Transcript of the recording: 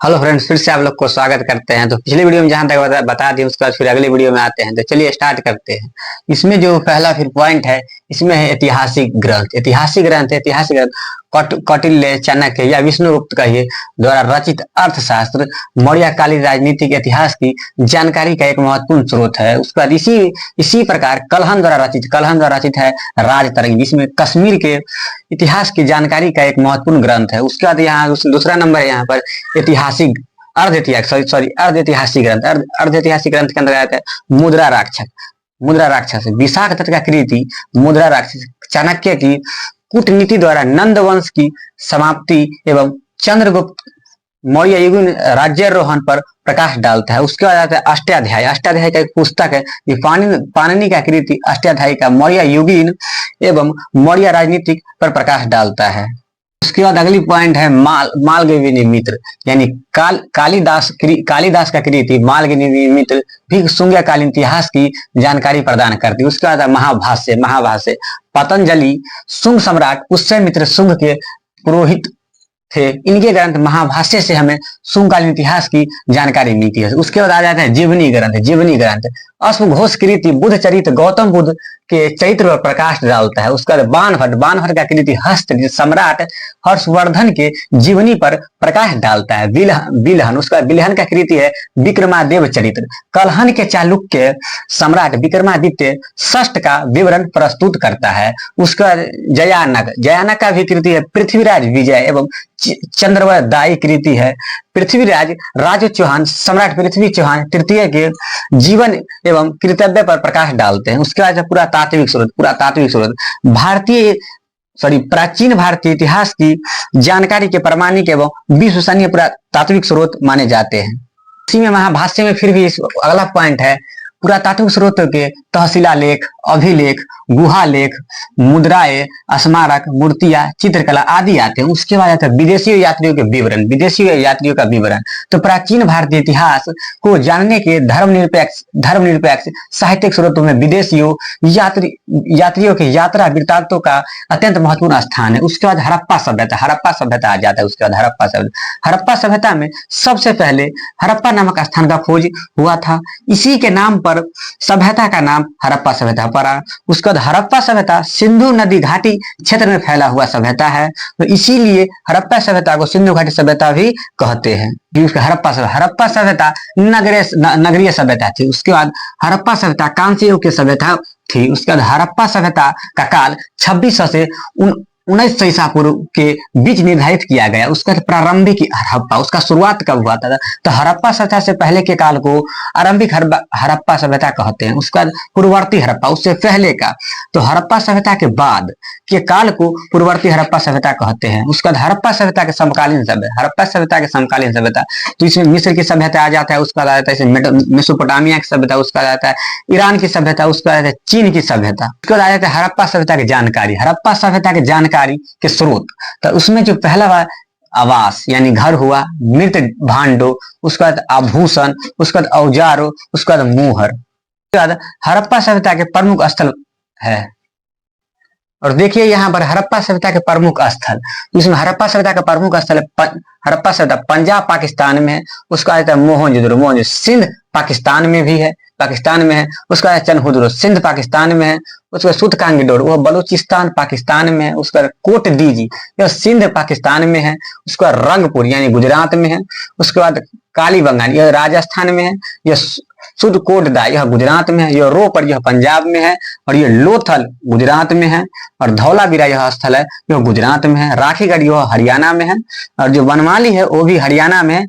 Hello friends, फिर से आप लोग को स्वागत करते हैं। तो पिछले वीडियो में जहां तक बता दिए उसके बाद फिर अगले वीडियो में आते हैं। तो चलिए स्टार्ट करते हैं। इसमें जो पहला फिर पॉइंट है, इसमें है ऐतिहासिक ग्रंथ। ऐतिहासिक ग्रंथ कौटिल्य, चाणक्य या विष्णुगुप्त कहिए द्वारा रचित अर्थशास्त्र मौर्य कालीन राजनीतिक इतिहास की जानकारी का एक महत्वपूर्ण स्रोत है। उसके बाद इसी प्रकार कलहन द्वारा रचित है राजतरंगी, जिसमें कश्मीर के इतिहास की जानकारी का एक महत्वपूर्ण ग्रंथ है। उसके बाद यहाँ दूसरा नंबर है यहाँ पर ऐतिहासिक अर्ध ऐतिहासिक ग्रंथ के अंदर आता है मुद्रा राक्षस विशाख दत्त का कृति मुद्रा राक्षस चाणक्य की कूटनीति द्वारा नंद वंश की समाप्ति एवं चंद्रगुप्त मौर्य युग राज्यारोहण पर प्रकाश डालता है। उसके बाद आता है अष्टाध्यायी का एक पुस्तक है। ये पाणिनि का कृति अष्टाध्यायी का मौर्य युगीन एवं मौर्य राजनीतिक पर प्रकाश डालता है। उसके बाद अगली पॉइंट है मालगवीनी मित्र, यानी कालिदास का कृति मालगवीनी मित्र भी शुंगकालीन इतिहास की जानकारी प्रदान करती है। उसके बाद महाभाष्य पतंजलि शुंग सम्राट पुष्यमित्र शुंग के पुरोहित थे। इनके ग्रंथ महाभाष्य से हमें शुंगकालीन इतिहास की जानकारी मिलती है। उसके बाद आ जाता है जीवनी ग्रंथ अश्वघोष कृति बुद्ध चरित्र गौतम बुद्ध के चरित्र पर प्रकाश डालता है। उसका बाणभट्ट का कृति हस्त सम्राट हर्षवर्धन के जीवनी पर प्रकाश डालता है। बिलहन का कृति है विक्रमादेव चरित्र कलहन के चालुक्य सम्राट विक्रमादित्य षष्ठ का विवरण प्रस्तुत करता है। उसका जयानक का भी कृति है पृथ्वीराज विजय एवं चंद्रवरदायी कृति है पृथ्वीराज राज चौहान सम्राट पृथ्वी चौहान तृतीय के जीवन एवं कृतव्य पर प्रकाश डालते हैं। उसके बाद पुरातात्विक स्रोत प्राचीन भारतीय इतिहास की जानकारी के प्रमाणिक एवं विश्वसनीय पुरातात्विक स्रोत माने जाते हैं। इसी में महाभाष्य में फिर भी अगला पॉइंट है पुरातात्विक स्रोतों के तहसीला लेख अभिलेख गुहा लेख मुद्राएं स्मारक मूर्तियां चित्रकला आदि आते हैं। उसके बाद आता है विदेशी यात्रियों का विवरण। तो प्राचीन भारतीय इतिहास को जानने के धर्मनिरपेक्ष साहित्यिक स्रोतों में विदेशियों यात्रियों के यात्रा वृत्तांतों का अत्यंत महत्वपूर्ण स्थान है। उसके बाद हड़प्पा सभ्यता आ जाता है। उसके बाद हड़प्पा सभ्यता में सबसे पहले हड़प्पा नामक स्थान का खोज हुआ था। इसी के नाम पर सभ्यता का नाम हड़प्पा सभ्यता पड़ा। उसके बाद हड़प्पा सभ्यता सिंधु नदी घाटी क्षेत्र में फैला हुआ सभ्यता है, तो इसीलिए हड़प्पा सभ्यता को सिंधु घाटी सभ्यता भी कहते हैं। हड़प्पा सभ्यता नगरीय सभ्यता थी। उसके बाद हड़प्पा सभ्यता कांस्य युग की सभ्यता थी। उसके बाद हड़प्पा सभ्यता का काल 2600 से 1900 ईसा पूर्व के बीच निर्धारित किया गया। उसका प्रारंभिक हड़प्पा उसका शुरुआत कब हुआ था? तो हड़प्पा सभ्यता से पहले के काल को आरंभिक हड़प्पा सभ्यता कहते हैं। उसका पूर्ववर्ती हड़प्पा उससे पहले का, तो हड़प्पा सभ्यता के बाद के काल को पूर्ववर्ती हड़प्पा सभ्यता कहते हैं। उसका हड़प्पा सभ्यता के समकालीन सभ्यता तो इसमें मिस्र की सभ्यता आ जाता है। उसका आ जाता है मेसोपोटामिया की सभ्यता, उसका आ जाता है ईरान की सभ्यता, उसका आ जाता है चीन की सभ्यता। उसके बाद आ जाता है हड़प्पा सभ्यता की जानकारी के स्रोत। तो उसमें जो पहला आवास यानी घर हुआ, मृत भांडो, उसके बाद आभूषण, उसके बाद औजारों, उसके बाद मुहर। उसके बाद हड़प्पा सभ्यता के प्रमुख स्थल है। और देखिए यहाँ पर हड़प्पा सभ्यता के प्रमुख स्थल, इसमें हड़प्पा सभ्यता का प्रमुख स्थल हड़प्पा सभ्यता पंजाब पाकिस्तान में है। उसका आता है मोहनजोदड़ो सिंध पाकिस्तान में भी है, उसका चनहुदरो सिंध पाकिस्तान में है। उसका सुतकांगडोर वह बलूचिस्तान पाकिस्तान में है। उसका कोट दीजी यह सिंध पाकिस्तान में है। उसका रंगपुर यानी गुजरात में है। उसके बाद कालीबंगान यह राजस्थान में है। यह सुदकोटदा यह गुजरात में है। यह रोपर यह पंजाब में है। और यह लोथल गुजरात में है। और धौलावीरा यह स्थल है यह गुजरात में है। राखीगढ़ यह हरियाणा में है। और जो वनमाली है वो भी हरियाणा में है।